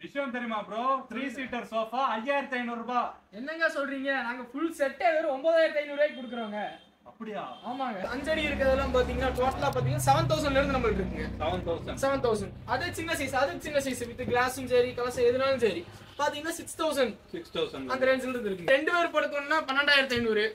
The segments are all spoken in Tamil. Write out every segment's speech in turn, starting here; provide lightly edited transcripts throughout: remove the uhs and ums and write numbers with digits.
விஷயம் தெரியுமா ப்ரோ? 3 சீட்டர் சோஃபா 5500 ரூபாய். என்னங்க சொல்றீங்க? நாங்க ஃபுல் செட்டே வெறும் 9500 ரூபாய்க்கு கொடுக்குறோங்க. அப்படியா? ஆமாங்க. 5 அடி இருக்கிறதெல்லாம் பாத்தீங்கன்னா டோட்டலா பாத்தீங்கன்னா 7000 ல இருந்து நம்மளுக்கு இருக்குங்க. 7000 அது சின்ன சைஸ் வித் கிளாஸும் சரி கலசம் எதுனாலும் சரி பாத்தீங்கன்னா 6000 அந்த ரேஞ்சில இருந்து இருக்கு. 2 பேர் படுக்கணும்னா 12500.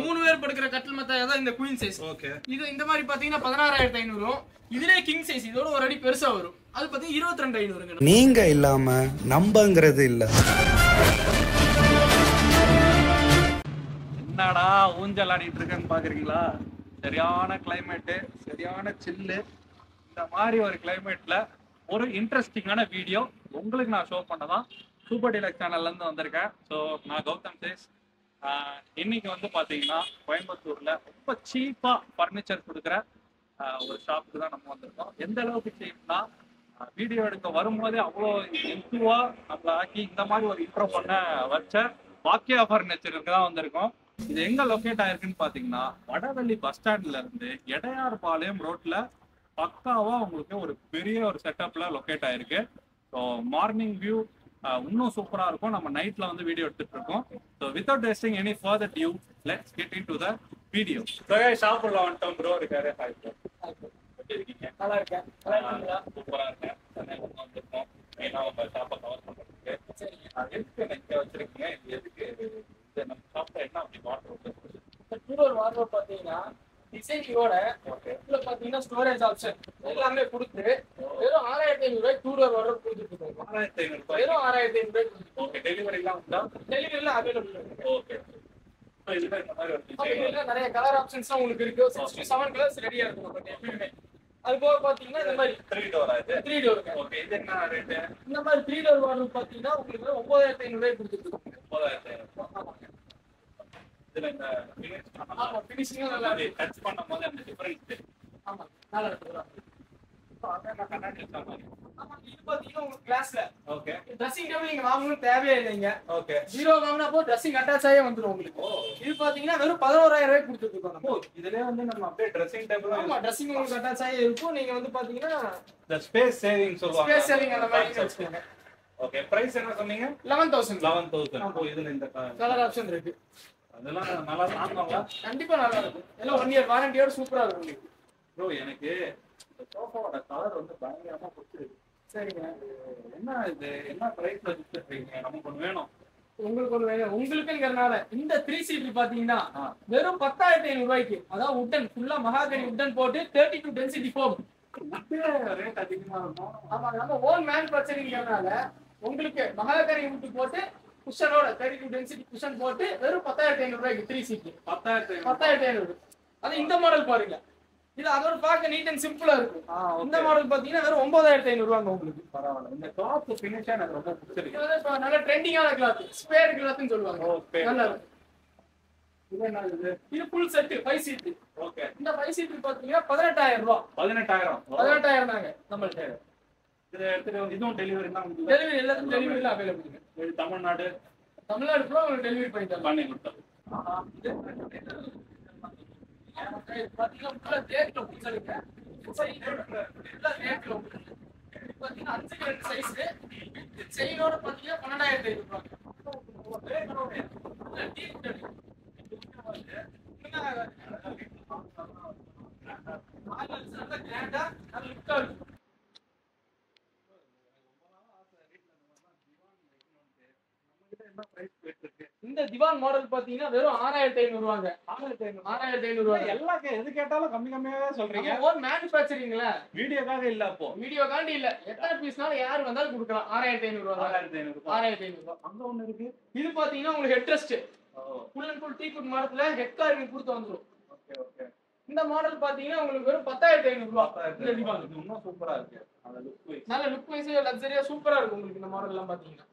3 பேர் படுக்கிற கட்டில் மெத்த தான் இந்த குயின் சைஸ். ஓகே. இது இந்த மாதிரி பாத்தீங்கன்னா 16500. இதுலயே கிங் சைஸ் இதோட ஒரு அடி பெருசா வரும். அது பாத்தீங்கன்னா 22500. நீங்க இல்லாம நம்பங்கிறது இல்ல. என்னடா ஊஞ்சல் ஆடிட்டு இருக்கேன்னு பாக்குறீங்களா? சரியான கிளைமேட்டு, சரியான சில்லு. இந்த மாதிரி ஒரு கிளைமேட்ல ஒரு இன்ட்ரெஸ்டிங்கான வீடியோ உங்களுக்கு நான் ஷோ பண்ணதான் சூப்பர் டீலக்ஸ் சேனல்ல இருந்து வந்திருக்கேன். ஸோ நான் கௌதம் சேஸ். இன்னைக்கு வந்து பாத்தீங்கன்னா கோயம்புத்தூர்ல ரொம்ப சீப்பா பர்னிச்சர் கொடுக்குற ஒரு ஷாப்புக்கு தான் நம்ம வந்திருக்கோம். எந்த அளவுக்கு சீப்னா வீடியோ எடுக்க வரும்போதே அவ்வளோ இன்ட்ரூவா நம்மளை ஆக்கி இந்த மாதிரி ஒரு இன்ட்ரோ பண்ண வச்ச வாக்கியா பர்னிச்சருக்கு தான் வந்திருக்கோம். இது எங்க லொக்கேட் ஆயிருக்குன்னு பாத்தீங்கன்னா வடவள்ளி பஸ் ஸ்டாண்ட்ல இருந்து எடையார்பாளையம் ரோட்ல பக்காவா உங்களுக்கு ஒரு பெரிய ஒரு செட்டப்ல லொக்கேட் ஆயிருக்கு. ஸோ மார்னிங் வியூ இன்னும் சூப்பரா இருக்கும். நம்ம நைட்ல வந்து வீடியோ எடுத்துட்டு இருக்கோம். So without wasting any further due let's get into the video. ஷாப்புள்ள வந்துட்டோம். ப்ரோ இருக்காரு. Hi bro. எப்படி இருக்கீங்க? நல்லா இருக்கேன். சூப்பரா இருக்கேன். சென்னையில வந்திருக்கோம். மெயினா உங்க ஷாப்பை கவர் பண்றதுக்கு. எதுக்கு நீங்க வச்சிருக்கீங்க? இது எதுக்கு? நம்ம ஷாப்ல என்ன அப்படி வாட்டர் டூடோர் வார்ட்ரோப் பாத்தீங்கன்னா டிசைனிங்கோட உள்ள பாத்தீங்கன்னா ஸ்டோரேஜ் ஆப்ஷன் எல்லாமே கொடுத்து வெறும் 6500 ரூபாய்க்கு டூடோர் வார்ட்ரோப் கொடுத்துட்டு இருக்கோம். 6500 ரூபாய். வெறும் 6500 ரூபாய்க்கு. ஓகே. டெலிவரி எல்லாம் உண்டா? டெலிவரில அவைலபிள் இருக்கு. ஓகே. இதுல இந்த மாதிரி ஒரு டிசைன் இதுல நிறைய கலர் ஆப்ஷன்ஸ் உங்களுக்கு இருக்கு. 6 to 7 கலர்ஸ் ரெடியா இருக்கும் உங்களுக்கு எப்பவுமே. அது போக பாத்தீங்கன்னா இந்த மாதிரி 3 டோரா இது? 3 டோர். ஓகே. இது என்ன ரேட்? இந்த மாதிரி 3 டோர் வார்ட்ரோப் பாத்தீங்கன்னா உங்களுக்கு 9500 ரூபாய்க்கு கொடுத்துட்டு இருக்கோம். 9500. ஆமாங்க. இதுல இந்த ஃபினிஷ் ஆமா ஃபினிஷிங் நல்லா இருக்கு. டச் பண்ணும்போது அந்த டிஃபரன்ஸ். ஆமா நல்லா இருக்கு. அங்க கண்ணாடி வச்சாங்க. ஆமா இது பாத்தீங்கன்னா உங்களுக்கு கிளாஸ்ல. ஓகே. ட்ரெஸ்ஸிங் டேபிள் நீங்க வாங்கணும் தேவையே இல்லைங்க. ஓகே. ஜீரோ வாங்கினா போ ட்ரெஸ்ஸிங் அட்டாச் ஆயே வந்துரும் உங்களுக்கு. இது பாத்தீங்கன்னா வெறும் 11000 ரூபாய்க்கு கொடுத்துட்டு இருக்கோம் நம்ம. இதுலயே வந்து நம்ம அப்படியே ட்ரெஸ்ஸிங் டேபிள். ஆமா ட்ரெஸ்ஸிங் உங்களுக்கு அட்டாச் ஆயே இருக்கும். நீங்க வந்து பாத்தீங்கன்னா the space saving சொல்வாங்க. ஸ்பேஸ் சேவிங் அந்த மாதிரி வச்சுக்கோங்க. ஓகே. பிரைஸ் என்ன சொன்னீங்க? 11000. 11000. இதுல இந்த கலர் ஆப்ஷன் இருக்கு. அதெல்லாம் நல்லா தாங்குவாங்களா? கண்டிப்பா நல்லா இருக்கும். எல்லாம் 1 இயர் வாரண்டியோட சூப்பரா இருக்கும் உங்களுக்கு. ப்ரோ எனக்கு இந்த சோஃபாவோட கலர் வந்து பயங்கரமா பிடிச்சிருக்கு. சரிங்க. என்ன இது என்ன பிரைஸ்ல வித்துறீங்க? நமக்கு ஒன்று வேணும். உங்களுக்கு ஒரு வேணும். உங்களுக்குங்கிறனால இந்த 3 சீட் பாத்தீங்கன்னா வெறும் 10500 ரூபாய்க்கு. அதாவது உட்டன் ஃபுல்லா மகாகனி உட்டன் போட்டு 32 டென்சிட்டி ஃபோம். ரேட் அதிகமா இருக்கும். ஆமா நம்ம ஓன் மேனுஃபேக்சரிங்கிறனால உங்களுக்கு மகாகனி உட்டு போட்டு குஷனோட 32 டென்சிட்டி குஷன் போட்டு வெறும் 10500 ரூபாய்க்கு 3 சீட். 10500. அது இந்த மாடல் பாருங்க. இது அதோட பார்க்க நீட் அண்ட் சிம்பிளா இருக்கும். இந்த மாடல் பாத்தீங்கன்னா வெறும் 9500 ரூபாங்க உங்களுக்கு. பரவாயில்ல. இந்த கிளாத் ஃபினிஷ் எனக்கு ரொம்ப பிடிச்சிருக்கு. இது வந்து நல்ல ட்ரெண்டிங்கான கிளாத். ஸ்பேர் கிளாத்னு சொல்லுவாங்க. நல்லா இருக்கு. இது என்ன இது? இது ஃபுல் செட் 5 சீட். ஓகே. இந்த 5 சீட் பாத்தீங்கன்னா 18000 ரூபாய். 18000. 18000 தாங்க நம்மள்ட்ட. இது எடுத்துட்டு இதுவும் டெலிவரி தான் உங்களுக்கு? டெலிவரி எல்லாத்துக்கும் டெலிவரில அவைலபிள். இது தமிழ்நாடு ஃபுல்லா உங்களுக்கு டெலிவரி பண்ணி தரலாம். பண்ணி கொடுத்தோம். பாத்தீங்கன்னா ஃபுல்லா தேக்ல கொடுத்துருங்க. ஃபுல்லா தேக்ல பாத்தீங்கன்னா 5க்கு 2 சைஸ். வித் செயினோட பாத்தீங்கன்னா 12500 ரூபாய். நல்ல கிராண்டா நல்ல லுக்கா இருக்கும். இந்த திவான் மாடல் பாத்தீங்கன்னா வெறும் 6500 ரூபாங்க. 6500 ரூபாய். எல்லாமே எது கேட்டாலும் கம்மியாவே சொல்றீங்க. ஓன் மேனுஃபேக்சரிங்ல வீடியோக்காக இல்ல அப்போ? வீடியோ காண்டி இல்ல. எத்தனை பீஸ்னாலும் யார் வந்தாலும் கொடுக்கலாம். 6500 ரூபாய். 6500 ரூபாய். அங்க ஒண்ணு இருக்கு. இது பாத்தீங்கன்னா உங்களுக்கு head rest. Full and full tea good மாடல்ல ஹெட் கார்விங் கொடுத்து வந்துரும். Okay okay. இந்த மாடல் பாத்தீங்கன்னா உங்களுக்கு வெறும் 10500 ரூபாய். இந்த திவான் இன்னும் சூப்பரா இருக்கு. அந்த லுக் வைஸ் நல்ல லுக் வைஸ் லக்ஸரியா சூப்பரா இருக்கும் உங்களுக்கு இந்த மாடல் எல்லாம் பாத்தீங்கன்னா.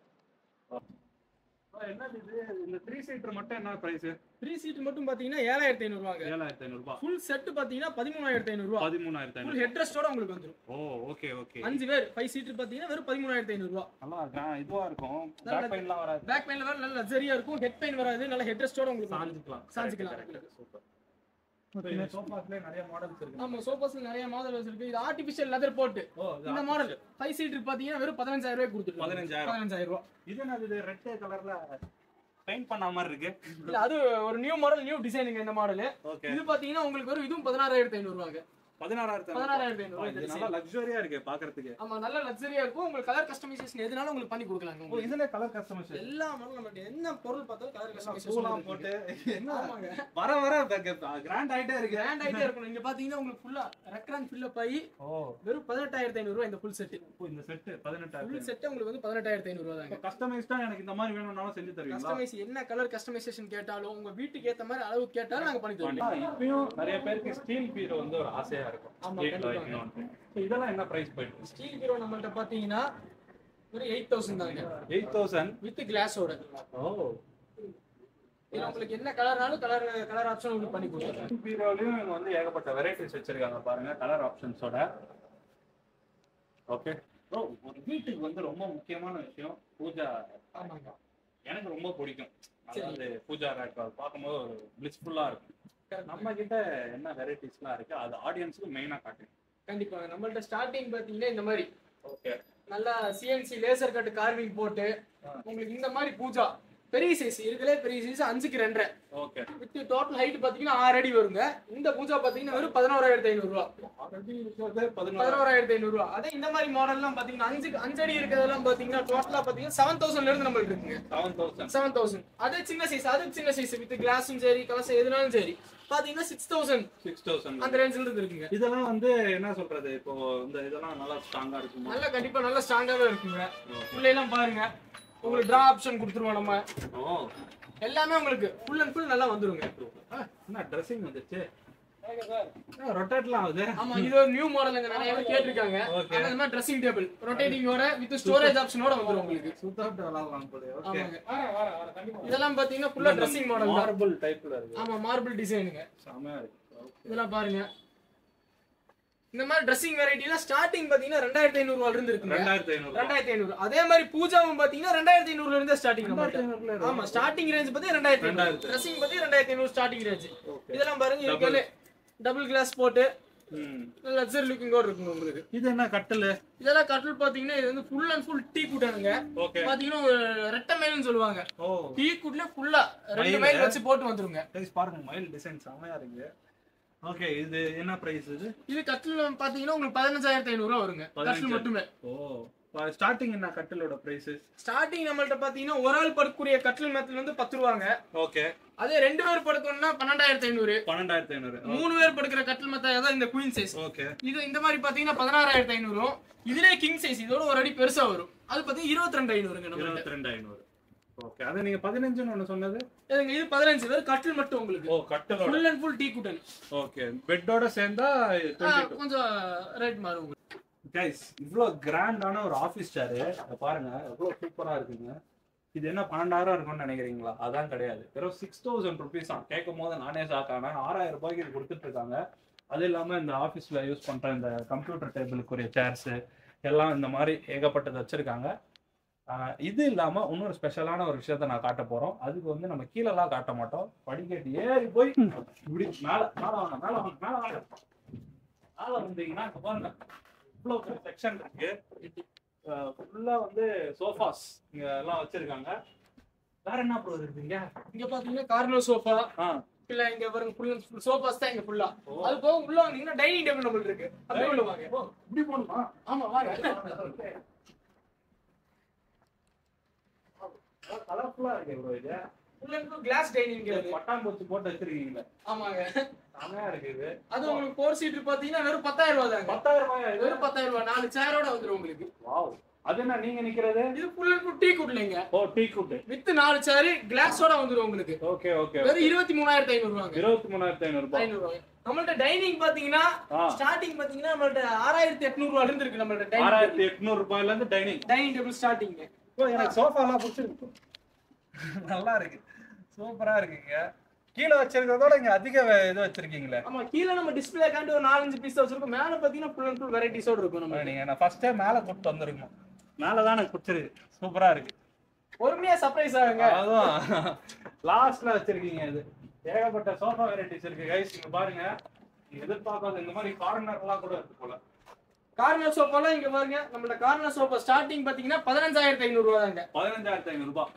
என்ன இது? இந்த 3 சீட்டர் மட்டும் என்ன பிரைஸ்? 3 சீட் மட்டும் பாத்தீங்கன்னா 7500 ரூபாங்க. 7500 ரூபாய். ஃபுல் செட் பாத்தீங்கன்னா 13500 ரூபாய். 13500. ஃபுல் ஹெட் ரெஸ்டோட உங்களுக்கு வந்துரும். ஓ ஓகே ஓகே. 5 பேர் 5 சீட் பாத்தீங்கன்னா வெறும் 13500 ரூபாய். நல்லா இதுவா இருக்கும். பேக் பெயின்லாம் வராது. பேக் பெயின்ல வர நல்ல லக்ஸரியா இருக்கும். ஹெட் பெயின் வராது. நல்ல ஹெட் ரெஸ்டோட உங்களுக்கு சாஞ்சிக்கலாம். சாஞ்சிக்கலாம். சூப்பர். சோஃபாஸ்ல நிறைய மாடல்ஸ் இருக்கு. ஆமா, சோஃபாஸ்ல நிறைய மாடல்ஸ் இருக்கு. இது ஆர்டிபிஷியல் லெதர் போட்டு இந்த மாடல் 5 சீட்டர் பாத்தீங்கன்னா வெறும் 15000 ரூபாய்க்கு கொடுத்துருக்கோம். 15000 ரூபாய். இது என்னது ரெட் கலர்ல பெயிண்ட் பண்ண மாதிரி இருக்கு. இல்ல, அது ஒரு நியூ மாடல், நியூ டிசைனிங் இந்த மாடல். இது பாத்தீங்கன்னா உங்களுக்கு வரும் இதுவும் 16500 ரூபாய்ங்க. 16500 இது நல்லா லக்ஸரியா இருக்கு பாக்குறதுக்கு. ஆமா, நல்ல லக்ஸரியா இருக்கும். உங்களுக்கு கலர் கஸ்டமைசேஷன் எதுனாலும் உங்களுக்கு பண்ணி கொடுக்கலாங்க. ஓ, இதுல கலர் கஸ்டமைசேஷன் எல்லா மாடலும் நம்ம என்ன பொருள் பார்த்தாலும் கலர் கஸ்டமைசேஷன் போட்டு ஆமாங்க. வர கிராண்ட் ஆயிட்டே இருக்கு. கிராண்ட் ஆயிட்டே இருக்கும். இங்க பாத்தீங்கன்னா உங்களுக்கு ஃபுல்லா ரெக்ரான் ஃபில் அப் ஆகி வெறும் 18500 ரூபாய் இந்த ஃபுல் செட். இந்த செட் 18000. ஃபுல் செட் உங்களுக்கு வந்து 18500 ரூபாய் தாங்க. கஸ்டமைஸ்டா எனக்கு இந்த மாதிரி வேணும்னாலும் செஞ்சு தருவீங்களா? கஸ்டமைஸ் என்ன கலர் கஸ்டமைசேஷன் கேட்டாலும் உங்க வீட்டுக்கு ஏத்த மாதிரி அளவு கேட்டாலும் நாங்க பண்ணி தருவோம். இப்பயும் நிறைய பேருக்கு ஸ்டீல் பீரோ வந்து ஒரு ஆசையா இருக்கும். ஆமா, இதெல்லாம் என்ன பிரைஸ் போயிட்டு? ஸ்டீல் பீரோ நம்மள்ட்ட பாத்தீங்கன்னா ஒரு 8000 தாங்க. 8000 வித் கிளாஸோட. ஓ, இது உங்களுக்கு என்ன கலர்னாலும் கலர் ஆப்ஷன் உங்களுக்கு பண்ணி கொடுத்துருவோம். ஸ்டீல் பீரோலயும் இவங்க வந்து ஏகப்பட்ட வெரைட்டிஸ் வச்சிருக்காங்க பாருங்க, கலர் ஆப்ஷன்ஸோட. ஓகே ப்ரோ, ஒரு வீட்டுக்கு வந்து ரொம்ப முக்கியமான விஷயம் பூஜா. ஆமாங்க, எனக்கு ரொம்ப பிடிக்கும். அதாவது பூஜா ரேக் பார்க்கும்போது ஒரு பிளிஸ்ஃபுல்லா இருக்கும். நம்ம கிட்ட என்ன வெரைட்டிஸ்லாம் இருக்கு அது ஆடியன்ஸ்க்கு மெயினா காட்டுங்க. கண்டிப்பா. நம்மள்ட்ட ஸ்டார்டிங் பாத்தீங்கன்னா இந்த மாதிரி ஓகே, நல்லா சிஎன்சி லேசர் கட் கார்விங் போட்டு உங்களுக்கு இந்த மாதிரி பூஜா பெரிய சைஸ் இருக்குலே, பெரிய சைஸ் 5க்கு 2.5. ஓகே, வித் டோட்டல் ஹைட் பாத்தீங்கன்னா 6 அடி வருங்க. இந்த பூஜா பாத்தீங்கன்னா வெறும் 11500 ரூபாய். ஆல்ரெடி இருக்கிறது 11500 ரூபாய். அதே இந்த மாதிரி மாடல்லாம் பாத்தீங்கன்னா 5 அடி இருக்கிறதெல்லாம் பாத்தீங்கன்னா டோட்டலா பாத்தீங்கன்னா 7000 இருந்து நம்மளுக்கு இருக்குங்க. 7000. அதே சின்ன சைஸ் வித் கிளாஸும் சரி கலசம் எதுனாலும் சரி பாத்தீங்கன்னா 6000 அந்த ரேஞ்சில இருந்து இருக்குங்க. இதெல்லாம் வந்து என்ன சொல்றது, இப்போ இந்த இதெல்லாம் நல்லா ஸ்ட்ராங்கா இருக்குமா? நல்லா கண்டிப்பா நல்லா ஸ்ட்ராங்காவே இருக்குங்க. உள்ள எல்லாம் பாருங்க, உங்களுக்கு டிரா ஆப்ஷன் கொடுத்துருவோம் நம்ம. எல்லாமே உங்களுக்கு ஃபுல் அண்ட் ஃபுல் நல்லா வந்துருங்க. என்ன ட்ரெஸ்ஸிங் வந்துச்சு, ரொட்டேட்லாம் ஆகுது. ஆமா, இது ஒரு நியூ மாடலுங்க. நிறைய பேர் கேட்டிருக்காங்க. அந்த மாதிரி ட்ரெஸ்ஸிங் டேபிள் ரொட்டேட்டிங்கோட வித் ஸ்டோரேஜ் ஆப்ஷனோட வந்துரும் உங்களுக்கு. சூப்பரா விளையாடலாம் போல. ஓகே, இதெல்லாம் பாத்தீங்கன்னா ஃபுல்லா ட்ரெஸ்ஸிங் மாடல் மார்பிள் டைப்ல இருக்கு. ஆமா, மார்பிள் டிசைனுங்க. செமையா இருக்கு. இதெல்லாம் பாருங்க, இந்த மாதிரி ட்ரெஸ்ஸிங் வெரைட்டிலாம் ஸ்டார்டிங் பாத்தீங்கன்னா 2500 ரூபாயில இருந்து இருக்குங்க. 2500. அதே மாதிரி பூஜாவும் பாத்தீங்கன்னா 2500 இருந்து ஸ்டார்டிங். ஆமா, ஸ்டார்டிங் ரேஞ்ச் பத்தி 2500. ட்ரெஸ்ஸிங் பத்தி 2500 ஸ்டார்டிங் ரேஞ்ச். இதெல்லாம் பாருங்க, இதுல டபுள் கிளாஸ் போட்டு லக்ஸரி லுக்கிங் கூட இருக்குங்க உங்களுக்கு. இது என்ன கட்டில்? இதெல்லாம் கட்டில் பாத்தீங்கன்னா இது வந்து ஃபுல் அண்ட் ஃபுல் டீ குட்டானுங்க. பாத்தீங்கன்னா ஒரு ரெட்டை மயில்னு சொல்லுவாங்க. டீ குட்ல ஃபுல்லா 2 மயில் வச்சு போட்டு வந்துருங்க. பாருங்க, மயில் டிசைன் செமையா இருக்கு. ஓகே, இது என்ன பிரைஸ்? இது கட்டில் பாத்தீங்கன்னா உங்களுக்கு 15500 ரூபாய் வருங்க. கட்டில் மட்டுமே. ஓ, ஸ்டார்டிங் என்ன கட்டிலோட பிரைஸ்? ஸ்டார்டிங் நம்மள்ட்ட பாத்தீங்கன்னா ஒரு ஆள் படுக்கக்கூடிய கட்டில் மெத்தல் வந்து 10 ரூபாங்க. ஓகே, அதே 2 பேர் படுக்கணும்னா 12500. 3 பேர் படுக்கிற கட்டில் மெத்தல் அதான் இந்த குயின் சைஸ். ஓகே, இது இந்த மாதிரி பாத்தீங்கன்னா 16500. இதுலயே கிங் சைஸ் இதோட ஒரு அடி பெருசா வரும். அது பாத்தீங்கன்னா 22500ங்க. நம்ம 22500. ஓகே, அத நீங்க 15 ன்னு சொன்னது. இது 15 பேர் கட்டில் மட்டும் உங்களுக்கு. ஓ, கட்டிலோட ஃபுல் அண்ட் ஃபுல் டீ குட்டன். ஓகே, பெட்டோட சேர்ந்தா 22. கொஞ்சம் ரேட் மாறும் உங்களுக்கு. गाइस, இவ்ளோ கிராண்டான ஒரு ஆபீஸ் சேர் பாருங்க, எவ்வளவு சூப்பரா இருக்குங்க. இது என்ன 12000 இருக்கும்னு நினைக்கிறீங்களா? அதான் கிடையாது, வெறும் 6000 ருபீஸ் தான். கேட்கும் போது நானே சாக்கானேன். 6000 ரூபாய்க்கு இது கொடுத்துட்டு இருக்காங்க. அது இல்லாம இந்த ஆபீஸ்ல யூஸ் பண்ற இந்த கம்ப்யூட்டர் டேபிளுக்குரிய சேர்ஸ் எல்லாம் இந்த மாதிரி ஏகப்பட்டது வச்சிருக்காங்க. இது இல்லாம இன்னொரு ஸ்பெஷலான ஒரு விஷயத்த நான் காட்ட போறோம். அதுக்கு வந்து நம்ம கீழெல்லாம் காட்ட மாட்டோம். படிக்கட்டு ஏறி போய் இப்படி மேல வந்தீங்கன்னா பாருங்க, இவ்வளவு செக்ஷன் இருக்கு. ஃபுல்லா வந்து சோஃபாஸ் இங்க எல்லாம் வச்சிருக்காங்க. வேற என்ன ப்ரோ இருக்குங்க? இங்க பாத்தீங்கன்னா கார்னர் சோஃபா. இல்ல இங்க பாருங்க, ஃபுல் சோஃபாஸ் தான் இங்க ஃபுல்லா. அது போக உள்ள வந்தீங்கன்னா டைனிங் டேபிள் நம்மள இருக்கு. அப்படியே உள்ள வாங்க. இப்படி போணுமா? ஆமா, வாங்க. கலர்ஃபுல்லா இருக்கு ப்ரோ. இது full and full class dining table. பட்டாம்பூச்சி போட்டு வச்சிருக்கீங்க. ஆமாங்க, செமையா இருக்குது. அது உங்களுக்கு 4 சீட்டர் பாத்தீங்கன்னா வெறும் 10000 ரூபாய் தாங்க. 10000 ரூபாயா? வெறும் 10000 ரூபாய். 4 சேரோட வந்துரும் உங்களுக்கு. வாவ், அது என்ன நீங்க நிக்கிறது? இது ஃபுல் அண்ட் ஃபுல் டீ குட்லங்க. ஓ, டீ குட் வித் 4 சேர் கிளாஸோட வந்துரும் உங்களுக்கு. ஓகே ஓகே, வெறும் 23500 ரூபாய். 23500 ரூபாய். நம்மள்ட்ட டைனிங் பாத்தீங்கன்னா ஸ்டார்டிங் பாத்தீங்கன்னா நம்மள்ட்ட 6800 ரூபாயில இருந்து இருக்கு. நம்மள்ட்ட டைனிங் 6800 ரூபாயில இருந்து டைனிங் டேபிள் ஸ்டார்டிங். ஓ, எனக்கு சோஃபா எல்லாம் பிடிச்சிருக்கு. நல்லா இருக்கு, சூப்பரா இருக்குங்க. கீழ வச்சிருக்கிறதோட இங்க அதிக இது வச்சிருக்கீங்களே. ஆமா, கீழ நம்ம டிஸ்ப்ளே காண்டி ஒரு 4-5 பீஸ் வச்சிருக்கோம். மேல பாத்தீங்கன்னா ஃபுல் அண்ட் ஃபுல் வெரைட்டிஸோட இருக்கும். நம்ம நீங்க நான் ஃபர்ஸ்ட் டைம் மேல கூட்டி வந்திருக்கோம். மேல தான் எனக்கு பிடிச்சிருக்கு, சூப்பரா இருக்கு. பொறுமையா சர்ப்ரைஸ் ஆகுங்க. அதான் லாஸ்ட்ல வச்சிருக்கீங்க. இது ஏகப்பட்ட சோஃபா வெரைட்டிஸ் இருக்கு கைஸ். இங்க பாருங்க, நீங்க எதிர்பார்க்காத இந்த மாதிரி கார்னர்லாம் கூட இருக்கு போல. கார்னர் சோஃபாலாம் இங்க பாருங்க. நம்மளோட கார்னர் சோஃபா ஸ்டார்டிங் பாத்தீங்கன்னா 15,500 ரூபாய் தாங்க. 15,500 ரூபாய்.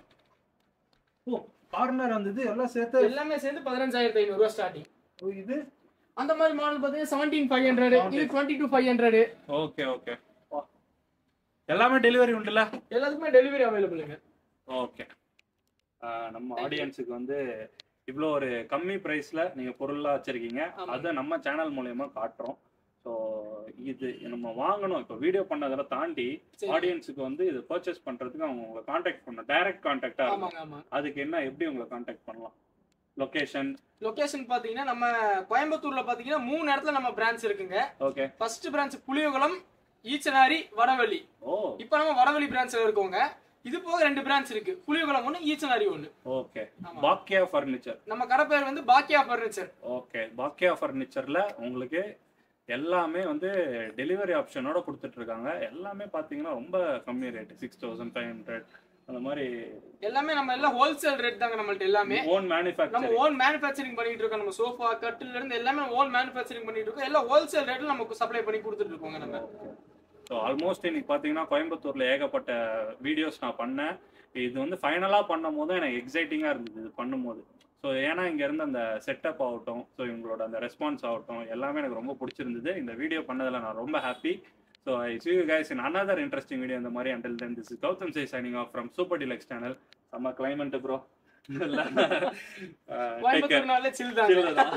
ஓ, கார்னர் வந்தது எல்லாம் சேர்த்து எல்லாமே சேர்ந்து 15,500 ரூபாய் ஸ்டார்டிங். ஓ, இது அந்த மாதிரி மாடல் பாத்தீங்கன்னா 17,500, இது 22,500. Okay okay. எல்லாமே டெலிவரி உண்டுல? எல்லாத்துக்குமே டெலிவரி அவைலபிளுங்க. ஓகே. நம்ம ஆடியன்ஸுக்கு வந்து இவ்வளோ ஒரு கம்மி ப்ரைஸில் நீங்கள் பொருளாக வச்சுருக்கீங்க, அதை நம்ம சேனல் மூலயமா காட்டுறோம். ஸோ இது நம்ம வாங்கணும், இப்போ வீடியோ பண்ணதெல்லாம் தாண்டி ஆடியன்ஸுக்கு வந்து இது பர்ச்சேஸ் பண்ணுறதுக்கு அவங்க உங்களை காண்டாக்ட் பண்ணணும், டைரக்ட் காண்டாக்டாக இருக்கும். அதுக்கு என்ன, எப்படி உங்களை காண்டாக்ட் பண்ணலாம்? லொகேஷன் பாத்தீங்கன்னா நம்ம கோயம்புத்தூர்ல பாத்தீங்கன்னா 3 இடத்துல நம்ம பிரான்ச் இருக்குங்க. Okay. First branch Puliyakulam, Eachanari, Vadavalli. இப்போ நம்ம வடவள்ளி பிரான்ச்ல இருக்கோங்க. இது போக 2 பிரான்ச் இருக்கு, புளியகுளம் 1, ஈச்சனாரி 1. ஓகே. பாக்கியா ஃபர்னிச்சர், நம்ம கடை பேர் வந்து பாக்கியா ஃபர்னிச்சர். ஓகே. பாக்கியா ஃபர்னிச்சர்ல உங்களுக்கு எல்லாமே வந்து டெலிவரி ஆப்ஷனோட கொடுத்துட்டு இருக்காங்க. எல்லாமே பாத்தீங்கன்னா ரொம்ப கம்மி ரேட், 6,500 அந்த மாதிரி. எல்லாமே நம்ம எல்லாம் ஹோல்சேல் ரேட் தாங்க. நம்மள்ட்ட எல்லாமே ஓன் மேனுஃபேக்சரிங், நம்ம ஓன் மேனுஃபேக்சரிங் பண்ணிட்டு இருக்கோம். நம்ம சோஃபா கட்டில இருந்து எல்லாமே ஓன் மேனுஃபேக்சரிங் பண்ணிட்டு இருக்கோம். எல்லாம் ஹோல்சேல் ரேட்ல நமக்கு சப்ளை பண்ணி கொடுத்துட்டு இருக்கோங்க நம்ம. ஸோ ஆல்மோஸ்ட் இன்னைக்கு பார்த்தீங்கன்னா கோயம்புத்தூர்ல ஏகப்பட்ட வீடியோஸ் நான் பண்ணேன். இது வந்து ஃபைனலாக பண்ணும் போது எனக்கு எக்ஸைட்டிங்காக இருந்தது இது பண்ணும்போது. ஸோ ஏன்னா இங்கே இருந்து அந்த செட்டப் ஆகட்டும், ஸோ இவங்களோட அந்த ரெஸ்பான்ஸ் ஆகட்டும், எல்லாமே எனக்கு ரொம்ப பிடிச்சிருந்தது. இந்த வீடியோ பண்ணதில் நான் ரொம்ப happy. So I see you guys in another interesting video இந்த மாதிரி. Until then, this is Gautam Sai signing off from Super Deluxe channel. Summer climate bro. Take care. Chill தான்.